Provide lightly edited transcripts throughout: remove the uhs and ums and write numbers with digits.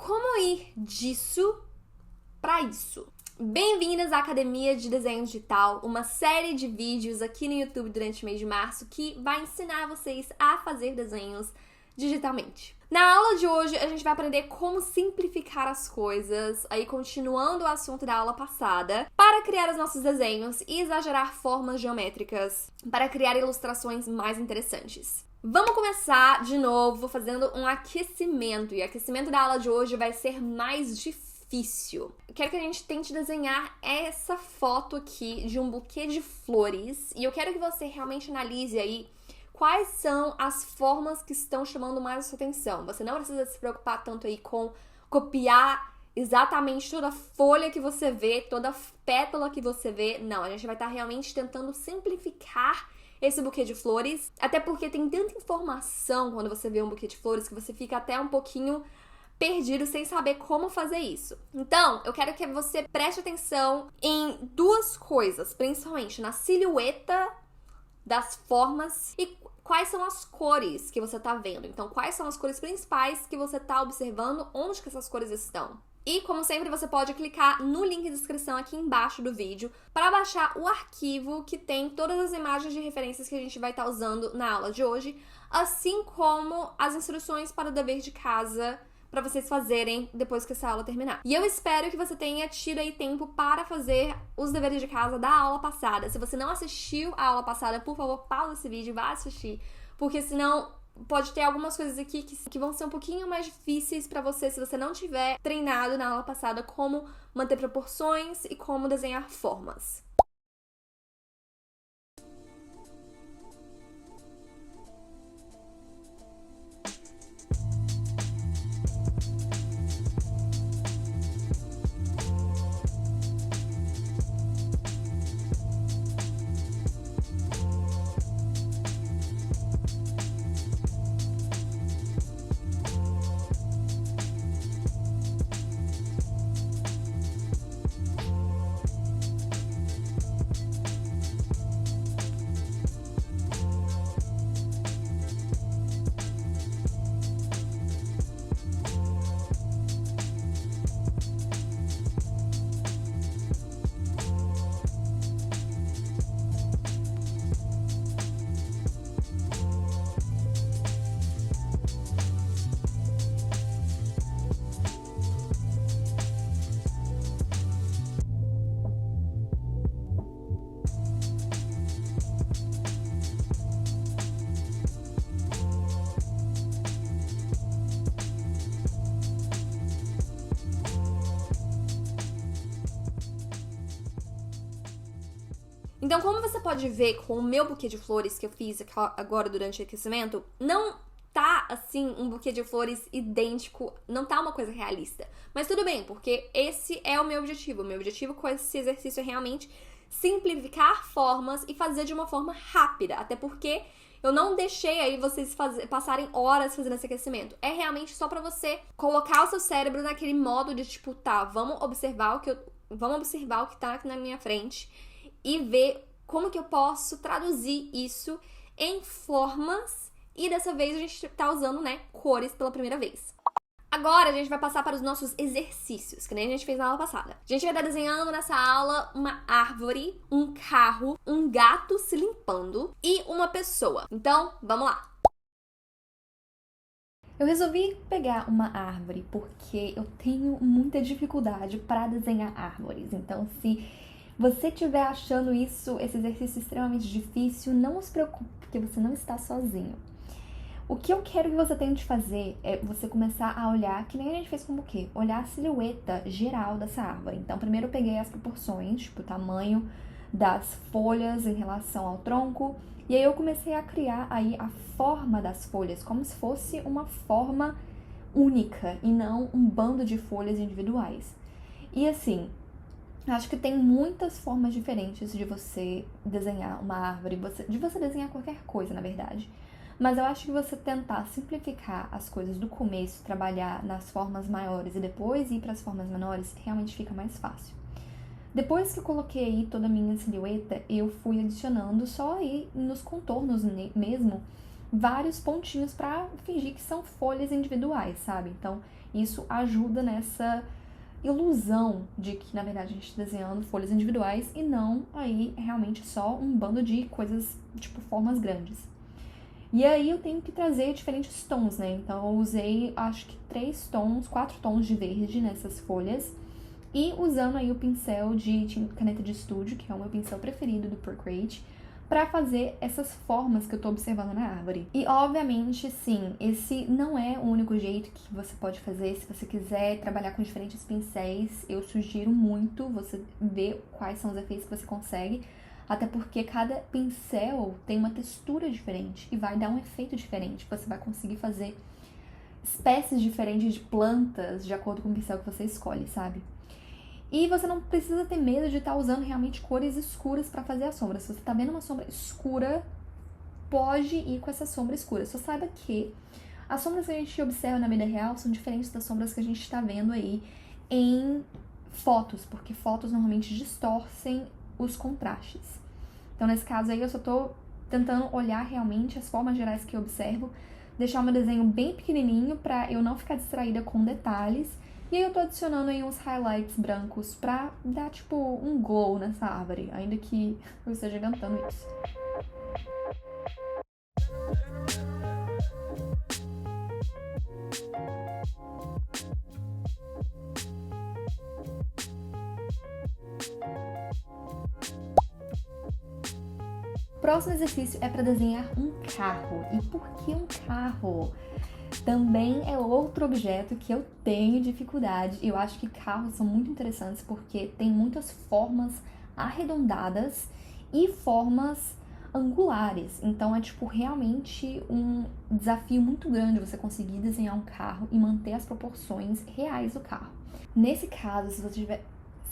Como ir disso para isso? Bem-vindas à Academia de Desenho Digital, uma série de vídeos aqui no YouTube durante o mês de março que vai ensinar vocês a fazer desenhos digitalmente. Na aula de hoje, a gente vai aprender como simplificar as coisas, aí continuando o assunto da aula passada, para criar os nossos desenhos e exagerar formas geométricas, para criar ilustrações mais interessantes. Vamos começar de novo fazendo um aquecimento, e o aquecimento da aula de hoje vai ser mais difícil. Eu quero que a gente tente desenhar essa foto aqui de um buquê de flores, e eu quero que você realmente analise aí quais são as formas que estão chamando mais a sua atenção. Você não precisa se preocupar tanto aí com copiar exatamente toda folha que você vê, toda pétala que você vê. Não, a gente vai estar realmente tentando simplificar esse buquê de flores, até porque tem tanta informação quando você vê um buquê de flores que você fica até um pouquinho perdido sem saber como fazer isso. Então, eu quero que você preste atenção em duas coisas, principalmente na silhueta das formas e quais são as cores que você tá vendo. Então, quais são as cores principais que você tá observando, onde que essas cores estão. E, como sempre, você pode clicar no link de descrição aqui embaixo do vídeo para baixar o arquivo que tem todas as imagens de referências que a gente vai estar usando na aula de hoje, assim como as instruções para o dever de casa para vocês fazerem depois que essa aula terminar. E eu espero que você tenha tido aí tempo para fazer os deveres de casa da aula passada. Se você não assistiu a aula passada, por favor, pausa esse vídeo e vá assistir, porque senão pode ter algumas coisas aqui que vão ser um pouquinho mais difíceis pra você se você não tiver treinado na aula passada como manter proporções e como desenhar formas. Então, como você pode ver com o meu buquê de flores que eu fiz agora durante o aquecimento, não tá, assim, um buquê de flores idêntico, não tá uma coisa realista. Mas tudo bem, porque esse é o meu objetivo. O meu objetivo com esse exercício é realmente simplificar formas e fazer de uma forma rápida. Até porque eu não deixei aí vocês passarem horas fazendo esse aquecimento. É realmente só pra você colocar o seu cérebro naquele modo de, tipo, tá, vamos observar o que tá aqui na minha frente e ver como que eu posso traduzir isso em formas, e dessa vez a gente tá usando, né, cores pela primeira vez. Agora a gente vai passar para os nossos exercícios, que nem a gente fez na aula passada. A gente vai estar desenhando nessa aula uma árvore, um carro, um gato se limpando e uma pessoa. Então, vamos lá! Eu resolvi pegar uma árvore porque eu tenho muita dificuldade para desenhar árvores. Então, se você estiver achando esse exercício extremamente difícil, não se preocupe, porque você não está sozinho. O que eu quero que você tente fazer é você começar a olhar, que nem a gente fez com o buquê, olhar a silhueta geral dessa árvore. Então, primeiro eu peguei as proporções, tipo o tamanho das folhas em relação ao tronco, e aí eu comecei a criar aí a forma das folhas, como se fosse uma forma única e não um bando de folhas individuais. E assim, acho que tem muitas formas diferentes de você desenhar uma árvore, de você desenhar qualquer coisa, na verdade. Mas eu acho que você tentar simplificar as coisas do começo, trabalhar nas formas maiores e depois ir para as formas menores, realmente fica mais fácil. Depois que eu coloquei aí toda a minha silhueta, eu fui adicionando só aí nos contornos mesmo vários pontinhos para fingir que são folhas individuais, sabe? Então, Isso ajuda nessa ilusão de que, na verdade, a gente está desenhando folhas individuais e não aí realmente só um bando de coisas, tipo, formas grandes. E aí eu tenho que trazer diferentes tons, né? Então eu usei, acho que 4 tons de verde nessas folhas. E usando aí o pincel de caneta de estúdio, que é o meu pincel preferido do Procreate, para fazer essas formas que eu tô observando na árvore. E obviamente, sim, esse não é o único jeito que você pode fazer. Se você quiser trabalhar com diferentes pincéis, eu sugiro muito você ver quais são os efeitos que você consegue. Até porque cada pincel tem uma textura diferente e vai dar um efeito diferente. Você vai conseguir fazer espécies diferentes de plantas de acordo com o pincel que você escolhe, sabe? E você não precisa ter medo de estar usando realmente cores escuras para fazer a sombra. Se você tá vendo uma sombra escura, pode ir com essa sombra escura. Só saiba que as sombras que a gente observa na vida real são diferentes das sombras que a gente está vendo aí em fotos, porque fotos normalmente distorcem os contrastes. Então, nesse caso aí, eu só tô tentando olhar realmente as formas gerais que eu observo, deixar o meu desenho bem pequenininho para eu não ficar distraída com detalhes. E aí eu tô adicionando aí uns highlights brancos pra dar, tipo, um glow nessa árvore, ainda que eu esteja inventando isso. O próximo exercício é para desenhar um carro. E por que um carro? Também é outro objeto que eu tenho dificuldade. Eu acho que carros são muito interessantes porque tem muitas formas arredondadas e formas angulares. Então é tipo realmente um desafio muito grande você conseguir desenhar um carro e manter as proporções reais do carro. Nesse caso,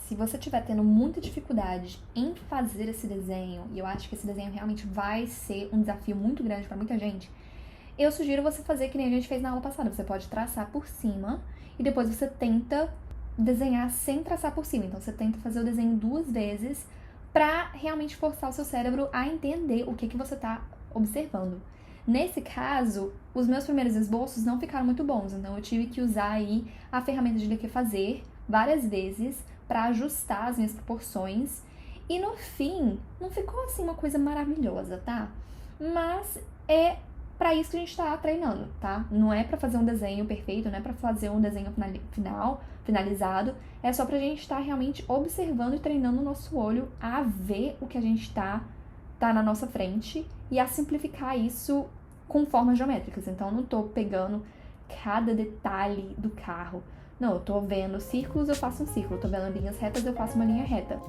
se você estiver tendo muita dificuldade em fazer esse desenho, e eu acho que esse desenho realmente vai ser um desafio muito grande para muita gente, eu sugiro você fazer que nem a gente fez na aula passada. Você pode traçar por cima e depois você tenta desenhar sem traçar por cima. Então você tenta fazer o desenho 2 vezes para realmente forçar o seu cérebro a entender o que você está observando. Nesse caso, os meus primeiros esboços não ficaram muito bons, então eu tive que usar aí a ferramenta de Liquefazer várias vezes para ajustar as minhas proporções. E no fim, não ficou assim uma coisa maravilhosa, tá? Mas é para isso que a gente tá treinando, tá? Não é para fazer um desenho perfeito, não é para fazer um desenho finalizado, é só pra gente estar realmente observando e treinando o nosso olho a ver o que a gente tá na nossa frente e a simplificar isso com formas geométricas. Então eu não tô pegando cada detalhe do carro. Não, eu tô vendo círculos, eu faço um círculo. Eu tô vendo linhas retas, eu faço uma linha reta.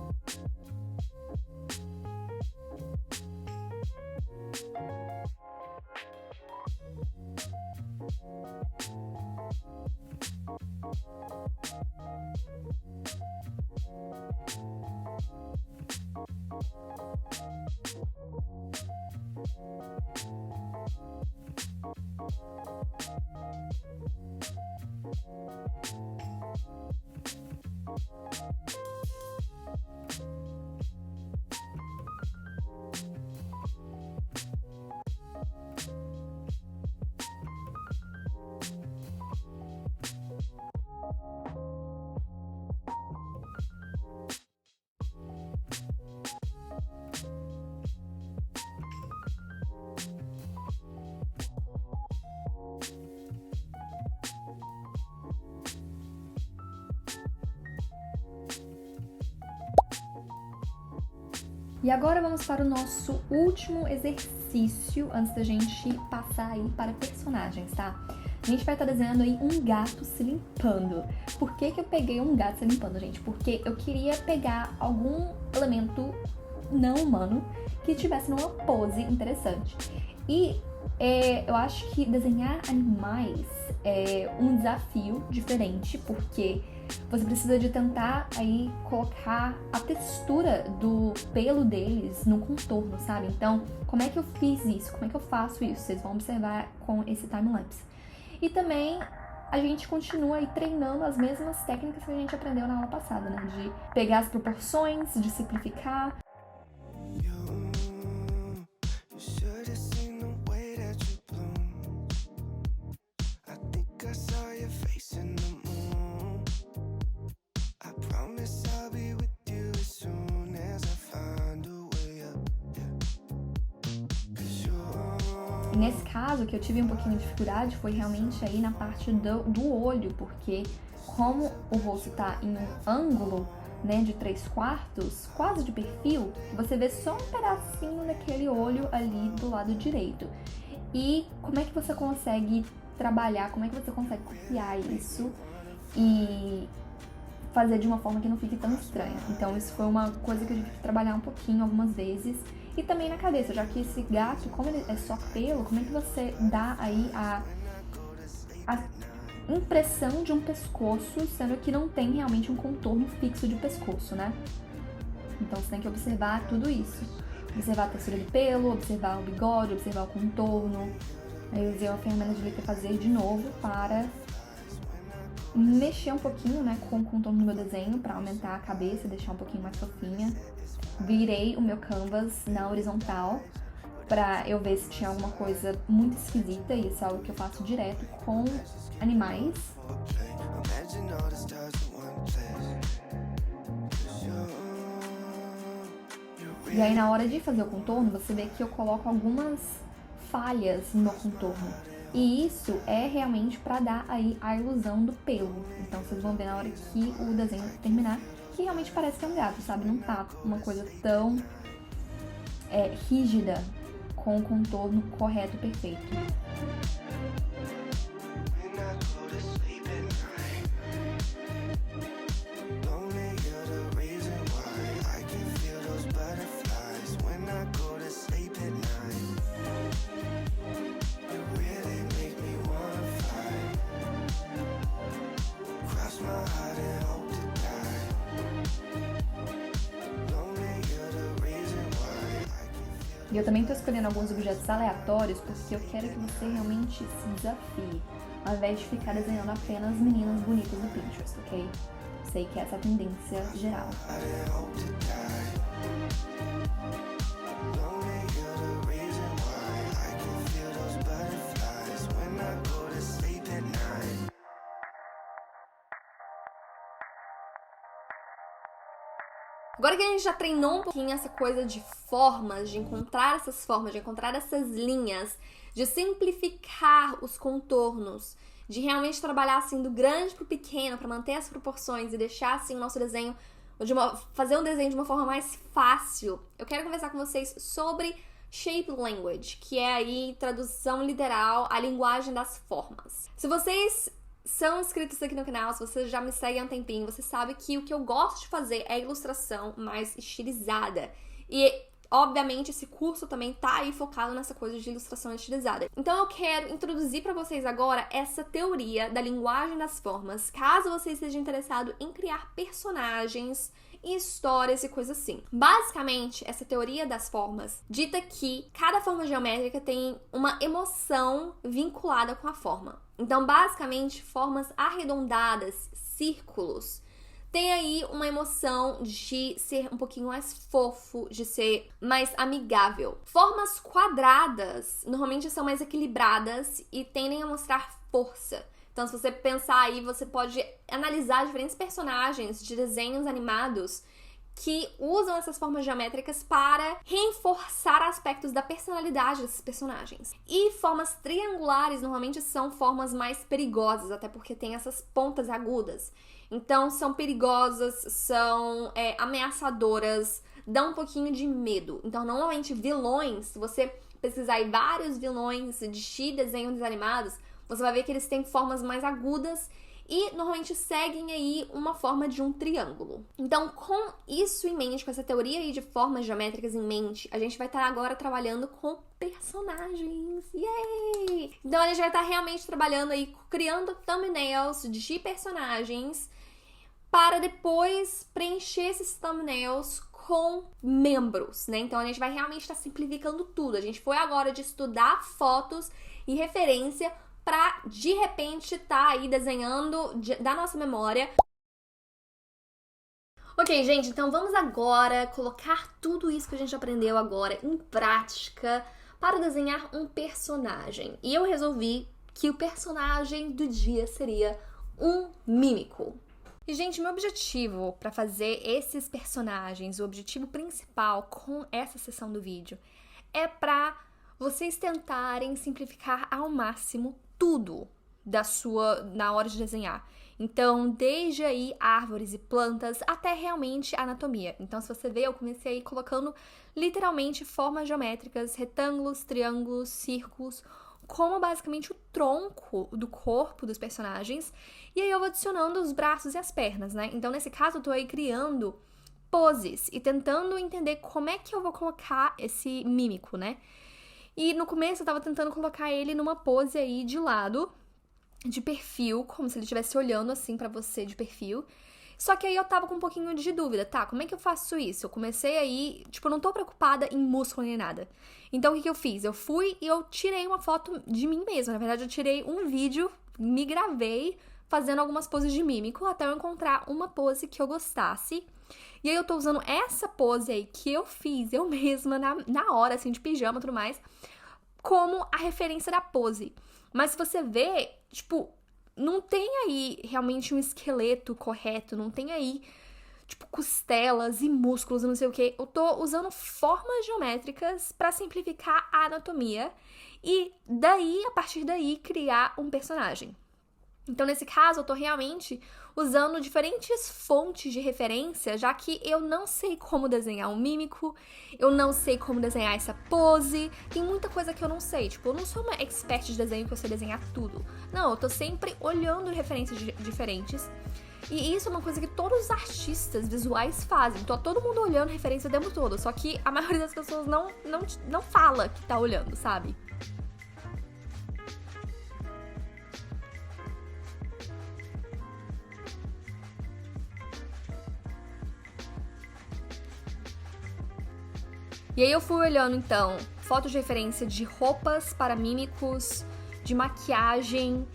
E agora vamos para o nosso último exercício, antes da gente passar aí para personagens, tá? A gente vai estar desenhando aí um gato se limpando. Por que eu peguei um gato se limpando, gente? Porque eu queria pegar algum elemento não humano que tivesse numa pose interessante. E eu acho que desenhar animais é um desafio diferente, porque você precisa de tentar aí colocar a textura do pelo deles no contorno, sabe? Então, como é que eu fiz isso? Como é que eu faço isso? Vocês vão observar com esse time-lapse. E também a gente continua aí treinando as mesmas técnicas que a gente aprendeu na aula passada, né? De pegar as proporções, de simplificar. In the E nesse caso, que eu tive um pouquinho de dificuldade foi realmente aí na parte do olho, porque como o rosto tá em um ângulo, né, de 3/4, quase de perfil, você vê só um pedacinho daquele olho ali do lado direito. E como é que você consegue trabalhar, como é que você consegue copiar isso e fazer de uma forma que não fique tão estranha? Então isso foi uma coisa que eu tive que trabalhar um pouquinho algumas vezes. E também na cabeça, já que esse gato, como ele é só pelo, como é que você dá aí a impressão de um pescoço, sendo que não tem realmente um contorno fixo de pescoço, né? Então você tem que observar tudo isso. Observar a textura do pelo, observar o bigode, observar o contorno. Aí eu usei uma ferramenta de letra fazer de novo para mexer um pouquinho, né, com o contorno do meu desenho, para aumentar a cabeça, deixar um pouquinho mais fofinha. Virei o meu canvas na horizontal pra eu ver se tinha alguma coisa muito esquisita, e isso é algo que eu faço direto com animais. E aí na hora de fazer o contorno, você vê que eu coloco algumas falhas no meu contorno. E isso é realmente pra dar aí a ilusão do pelo. Então vocês vão ver na hora que o desenho terminar que realmente parece que é um gato, sabe? Não tá uma coisa tão rígida, com o contorno correto, perfeito. E eu também tô escolhendo alguns objetos aleatórios porque eu quero que você realmente se desafie, ao invés de ficar desenhando apenas meninas bonitas no Pinterest, ok? Sei que essa é a tendência geral. Agora que a gente já treinou um pouquinho essa coisa de formas, de encontrar essas formas, de encontrar essas linhas, de simplificar os contornos, de realmente trabalhar assim do grande pro pequeno para manter as proporções e deixar assim o nosso desenho, fazer um desenho de uma forma mais fácil, eu quero conversar com vocês sobre Shape Language, que é aí tradução literal, a linguagem das formas. Se vocês são inscritos aqui no canal, se você já me segue há um tempinho, você sabe que o que eu gosto de fazer é ilustração mais estilizada. E, obviamente, esse curso também tá aí focado nessa coisa de ilustração estilizada. Então eu quero introduzir pra vocês agora essa teoria da linguagem das formas, caso você esteja interessado em criar personagens, histórias e coisas assim. Basicamente, essa teoria das formas dita que cada forma geométrica tem uma emoção vinculada com a forma. Então, basicamente, formas arredondadas, círculos, tem aí uma emoção de ser um pouquinho mais fofo, de ser mais amigável. Formas quadradas normalmente são mais equilibradas e tendem a mostrar força. Então, se você pensar aí, você pode analisar diferentes personagens de desenhos animados que usam essas formas geométricas para reforçar aspectos da personalidade desses personagens. E formas triangulares normalmente são formas mais perigosas, até porque tem essas pontas agudas. Então, são perigosas, são ameaçadoras, dão um pouquinho de medo. Então, normalmente, vilões, se você pesquisar aí vários vilões de desenhos animados, você vai ver que eles têm formas mais agudas e normalmente seguem aí uma forma de um triângulo. Então, com isso em mente, com essa teoria aí de formas geométricas em mente, a gente vai estar agora trabalhando com personagens. Yay! Então, a gente vai estar realmente trabalhando aí, criando thumbnails de personagens para depois preencher esses thumbnails com membros, né? Então, a gente vai realmente estar simplificando tudo. A gente foi agora de estudar fotos e referência pra, de repente, tá aí desenhando da nossa memória. Ok, gente, então vamos agora colocar tudo isso que a gente aprendeu agora em prática para desenhar um personagem. E eu resolvi que o personagem do dia seria um mímico. E, gente, meu objetivo para fazer esses personagens, o objetivo principal com essa sessão do vídeo, é pra vocês tentarem simplificar ao máximo tudo na hora de desenhar. Então, desde aí árvores e plantas até realmente anatomia. Então, se você ver, eu comecei aí colocando literalmente formas geométricas, retângulos, triângulos, círculos, como basicamente o tronco do corpo dos personagens. E aí eu vou adicionando os braços e as pernas, né? Então, nesse caso, eu tô aí criando poses e tentando entender como é que eu vou colocar esse mímico, né? E no começo eu tava tentando colocar ele numa pose aí de lado, de perfil, como se ele estivesse olhando assim pra você de perfil. Só que aí eu tava com um pouquinho de dúvida, tá? Como é que eu faço isso? Eu comecei aí, tipo, eu não tô preocupada em músculo nem nada. Então o que eu fiz? Eu fui e eu tirei uma foto de mim mesma. Na verdade, eu tirei um vídeo, me gravei fazendo algumas poses de mímico até eu encontrar uma pose que eu gostasse. E aí eu tô usando essa pose aí que eu fiz eu mesma na hora, assim, de pijama e tudo mais, como a referência da pose. Mas se você vê, tipo, não tem aí realmente um esqueleto correto, não tem aí, tipo, costelas e músculos e não sei o que. Eu tô usando formas geométricas pra simplificar a anatomia e daí, a partir daí, criar um personagem. Então, nesse caso, eu tô realmente usando diferentes fontes de referência, já que eu não sei como desenhar um mímico, eu não sei como desenhar essa pose, tem muita coisa que eu não sei. Tipo, eu não sou uma expert de desenho que eu sei desenhar tudo. Não, eu tô sempre olhando referências diferentes. E isso é uma coisa que todos os artistas visuais fazem. Tô todo mundo olhando referência o tempo todo, só que a maioria das pessoas não fala que tá olhando, sabe? E aí eu fui olhando, então, fotos de referência de roupas para mímicos, de maquiagem,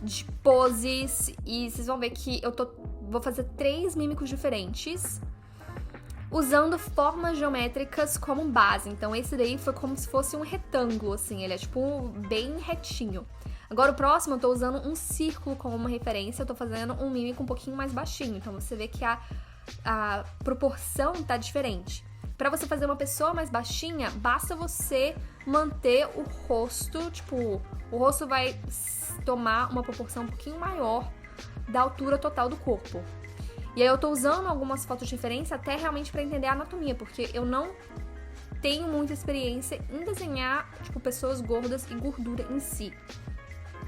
de poses, e vocês vão ver que vou fazer 3 mímicos diferentes, usando formas geométricas como base. Então esse daí foi como se fosse um retângulo, assim, ele é tipo bem retinho. Agora o próximo eu tô usando um círculo como uma referência, eu tô fazendo um mímico um pouquinho mais baixinho, então você vê que a proporção tá diferente. Pra você fazer uma pessoa mais baixinha, basta você manter o rosto, tipo, o rosto vai tomar uma proporção um pouquinho maior da altura total do corpo. E aí eu tô usando algumas fotos de referência até realmente pra entender a anatomia, porque eu não tenho muita experiência em desenhar, tipo, pessoas gordas e gordura em si.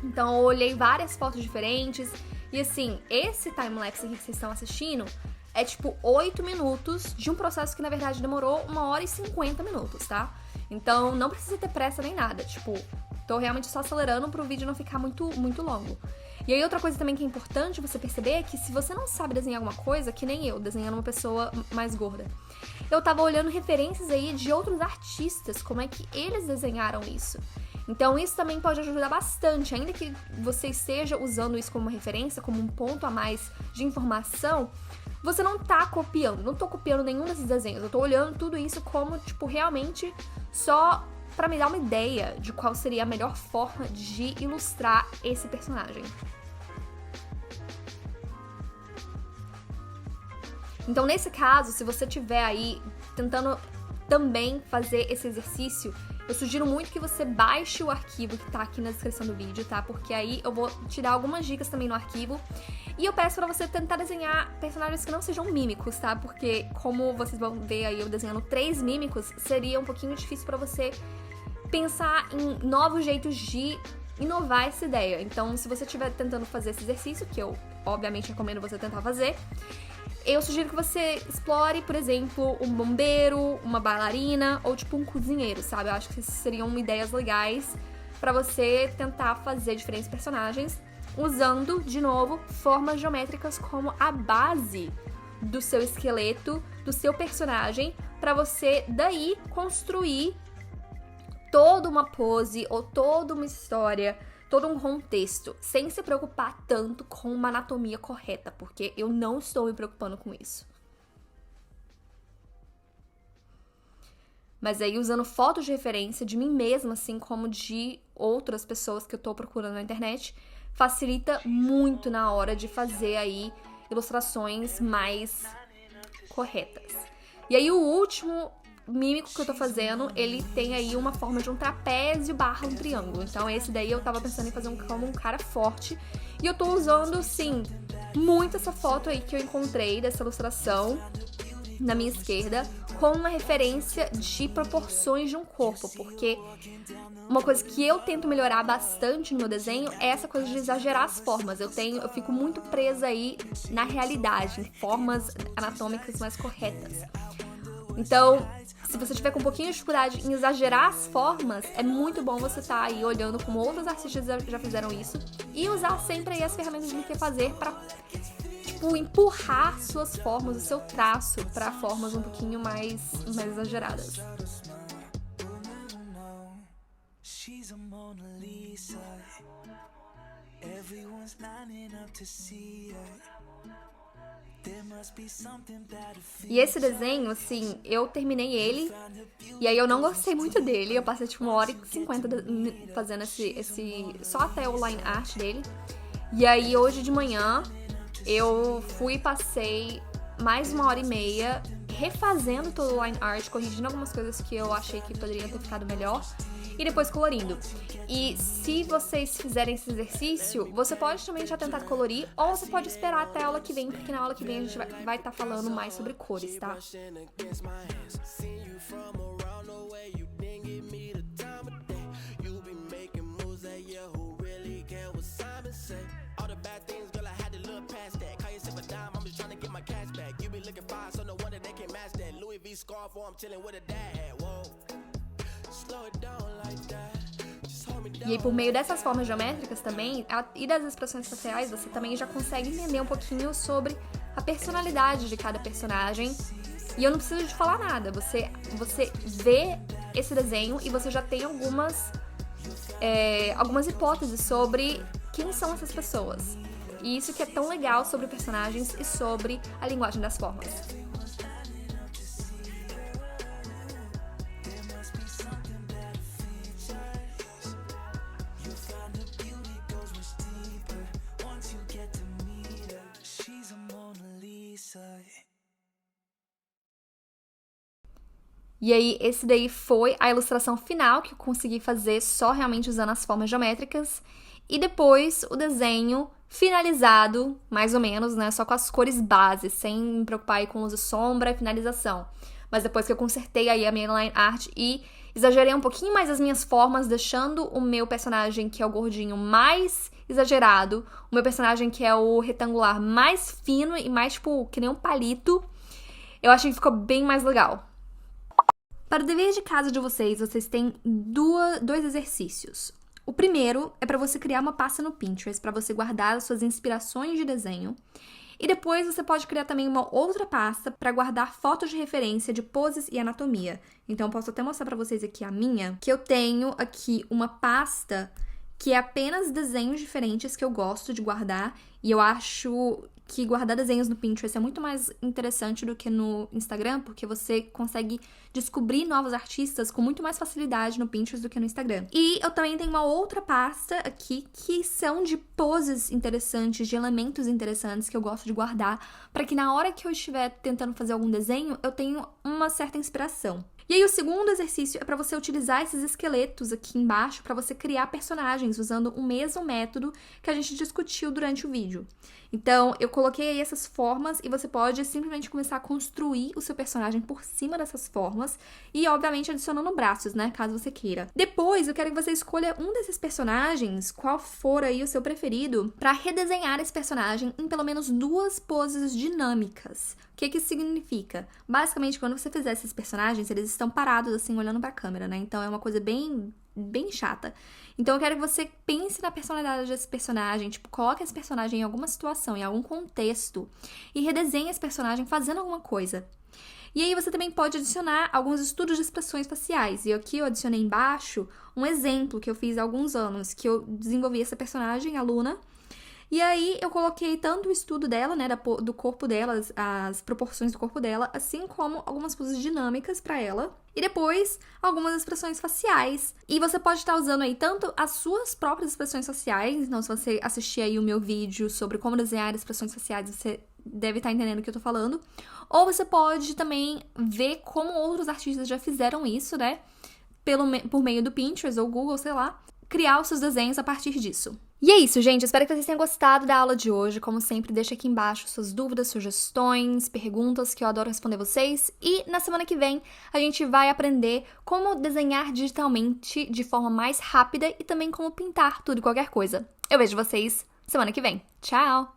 Então eu olhei várias fotos diferentes e assim, esse timelapse aqui que vocês estão assistindo é tipo 8 minutos de um processo que na verdade demorou 1 hora e 50 minutos, tá? Então não precisa ter pressa nem nada, tipo, tô realmente só acelerando pro vídeo não ficar muito longo. E aí outra coisa também que é importante você perceber é que se você não sabe desenhar alguma coisa, que nem eu, desenhando uma pessoa mais gorda, eu tava olhando referências aí de outros artistas, como é que eles desenharam isso. Então isso também pode ajudar bastante, ainda que você esteja usando isso como uma referência, como um ponto a mais de informação, você não tá copiando, não tô copiando nenhum desses desenhos, eu tô olhando tudo isso como, tipo, realmente só pra me dar uma ideia de qual seria a melhor forma de ilustrar esse personagem. Então, nesse caso, se você estiver aí tentando também fazer esse exercício, eu sugiro muito que você baixe o arquivo que tá aqui na descrição do vídeo, tá? Porque aí eu vou te dar algumas dicas também no arquivo. E eu peço pra você tentar desenhar personagens que não sejam mímicos, tá? Porque como vocês vão ver aí eu desenhando 3 mímicos, seria um pouquinho difícil pra você pensar em novos jeitos de inovar essa ideia. Então, se você estiver tentando fazer esse exercício, que eu obviamente recomendo você tentar fazer, eu sugiro que você explore, por exemplo, um bombeiro, uma bailarina ou tipo um cozinheiro, sabe? Eu acho que essas seriam ideias legais pra você tentar fazer diferentes personagens usando, de novo, formas geométricas como a base do seu esqueleto, do seu personagem, pra você daí construir toda uma pose ou toda uma história, todo um contexto, sem se preocupar tanto com uma anatomia correta, porque eu não estou me preocupando com isso. Mas aí, usando fotos de referência de mim mesma, assim como de outras pessoas que eu tô procurando na internet, facilita muito na hora de fazer aí ilustrações mais corretas. E aí, o último mímico que eu tô fazendo, ele tem aí uma forma de um trapézio / um triângulo. Então esse daí eu tava pensando em fazer como um cara forte. E eu tô usando, sim, muito essa foto aí que eu encontrei dessa ilustração na minha esquerda, com uma referência de proporções de um corpo, porque uma coisa que eu tento melhorar bastante no meu desenho é essa coisa de exagerar as formas. Eu fico muito presa aí na realidade, em formas anatômicas mais corretas. Então, se você tiver com um pouquinho de dificuldade em exagerar as formas, é muito bom você estar aí olhando como outros artistas já fizeram isso e usar sempre aí as ferramentas de fazer para empurrar suas formas, o seu traço para formas um pouquinho mais exageradas. E esse desenho, assim, eu terminei ele e aí eu não gostei muito dele. Eu passei tipo 1h50 fazendo esse só até o line art dele. E aí hoje de manhã eu fui e passei mais 1h30 refazendo todo o line art, corrigindo algumas coisas que eu achei que poderiam ter ficado melhor e depois colorindo. E se vocês fizerem esse exercício, você pode também já tentar colorir ou você pode esperar até a aula que vem, porque na aula que vem a gente vai estar falando mais sobre cores, tá? E aí, por meio dessas formas geométricas também, e das expressões faciais, você também já consegue entender um pouquinho sobre a personalidade de cada personagem. E eu não preciso de falar nada, você vê esse desenho e você já tem algumas hipóteses sobre quem são essas pessoas. E isso que é tão legal sobre personagens e sobre a linguagem das formas. E aí, esse daí foi a ilustração final que eu consegui fazer só realmente usando as formas geométricas. E depois o desenho finalizado, mais ou menos, né? Só com as cores base, sem me preocupar aí com luz e sombra e finalização. Mas depois que eu consertei aí a minha line art e exagerei um pouquinho mais as minhas formas, deixando o meu personagem, que é o gordinho, mais exagerado, o meu personagem, que é o retangular, mais fino e mais, tipo, que nem um palito, eu achei que ficou bem mais legal. Para o dever de casa de vocês têm dois exercícios. O primeiro é para você criar uma pasta no Pinterest para você guardar as suas inspirações de desenho. E depois você pode criar também uma outra pasta para guardar fotos de referência de poses e anatomia. Então, posso até mostrar para vocês aqui a minha, que eu tenho aqui uma pasta que é apenas desenhos diferentes que eu gosto de guardar. E eu acho que guardar desenhos no Pinterest é muito mais interessante do que no Instagram, porque você consegue descobrir novos artistas com muito mais facilidade no Pinterest do que no Instagram. E eu também tenho uma outra pasta aqui que são de poses interessantes, de elementos interessantes que eu gosto de guardar, para que na hora que eu estiver tentando fazer algum desenho, eu tenho uma certa inspiração. E aí o segundo exercício é para você utilizar esses esqueletos aqui embaixo para você criar personagens usando o mesmo método que a gente discutiu durante o vídeo. Então, eu coloquei aí essas formas e você pode simplesmente começar a construir o seu personagem por cima dessas formas e, obviamente, adicionando braços, né, caso você queira. Depois, eu quero que você escolha um desses personagens, qual for aí o seu preferido, para redesenhar esse personagem em pelo menos 2 poses dinâmicas. O que isso significa? Basicamente, quando você fizer esses personagens, eles estão parados, assim, olhando pra câmera, né? Então, é uma coisa bem chata. Então, eu quero que você pense na personalidade desse personagem, tipo, coloque esse personagem em alguma situação, em algum contexto, e redesenhe esse personagem fazendo alguma coisa. E aí, você também pode adicionar alguns estudos de expressões faciais. E aqui eu adicionei embaixo um exemplo que eu fiz há alguns anos, que eu desenvolvi essa personagem, a Luna. E aí, eu coloquei tanto o estudo dela, né, do corpo dela, as proporções do corpo dela, assim como algumas poses dinâmicas pra ela. E depois, algumas expressões faciais. E você pode estar usando aí tanto as suas próprias expressões faciais. Então, se você assistir aí o meu vídeo sobre como desenhar expressões faciais, você deve estar entendendo o que eu tô falando. Ou você pode também ver como outros artistas já fizeram isso, né? Por meio do Pinterest ou Google, sei lá. Criar os seus desenhos a partir disso. E é isso, gente. Espero que vocês tenham gostado da aula de hoje. Como sempre, deixa aqui embaixo suas dúvidas, sugestões, perguntas, que eu adoro responder vocês. E na semana que vem, a gente vai aprender como desenhar digitalmente de forma mais rápida e também como pintar tudo e qualquer coisa. Eu vejo vocês semana que vem. Tchau!